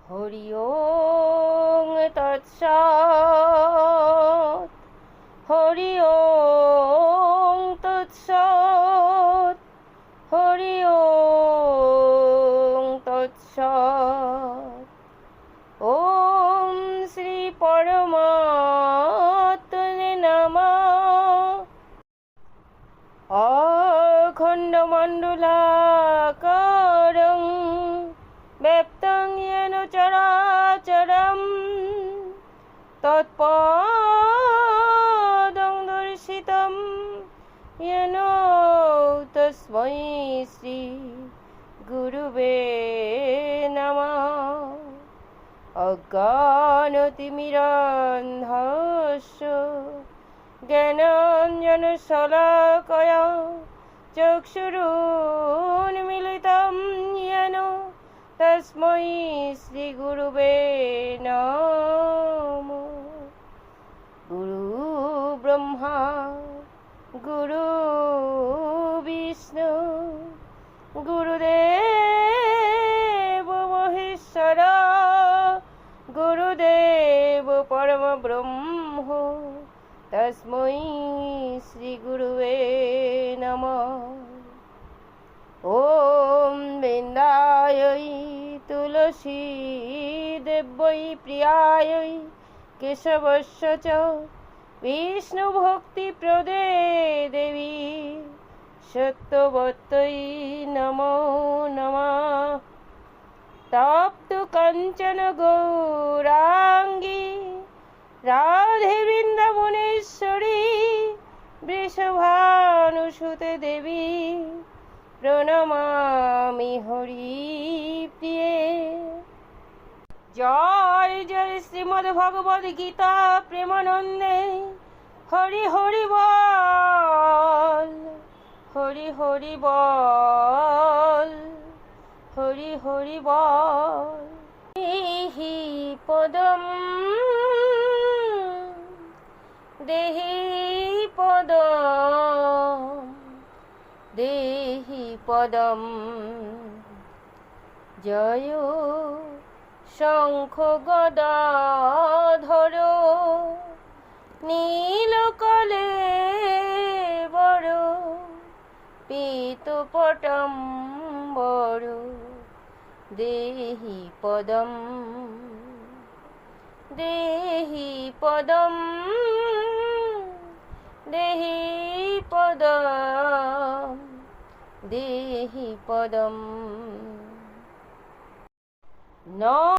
হরি ওং তৎসৎ। হরি ওং তৎসৎ। হরি ওং তৎসৎ। ওম শ্রী পরমাত্মনে নমঃ। অখণ্ডমণ্ডলাকারং ব্যপ্তং येन চরাচরম তৎপদং দর্শিতং येन তস্मै শ্রী গুরুবে নমঃ। অজ্ঞানতিমিরান্ধস্য জ্ঞানাঞ্জনশলাকয়া চক্ষুरुन्मीलितं येन তস্मै শ্রী গুরুবে নমঃ। গুরু ব্রহ্মা গুরু বিষ্ণু গুরুদেব মহেশ্বর গুরুদেব পরম ব্রহ্ম তস্मै শ্রী গুরুবে নমঃ। ওম বৃন্দায় তুলসী দেব্যৈ প্রিয়ায় কেশবস্য চ বিষ্ণু ভক্তি প্রদে দেবী সত্যবত্যৈ নমো নমঃ। তপ্ত কাঞ্চন গৌরাঙ্গী রাধে বৃন্দাবনেশ্বরী বৃষভানুসুতে দেবী প্রণমামি হরিপ্রিয়ে। জয় জয় শ্রীমদ্ ভগবদ গীতা প্রেমানন্দে। হরি হরি বল, হরি হরি বল, হরি হরি বল। দেহি পদম, দেহি পদম, দেহি পদম। জয় শঙ্খ গদাধর নীলকলেবর পীতপটম্বর দেহি পদম, দেহি পদম, দেহি পদম, দেহি পদম।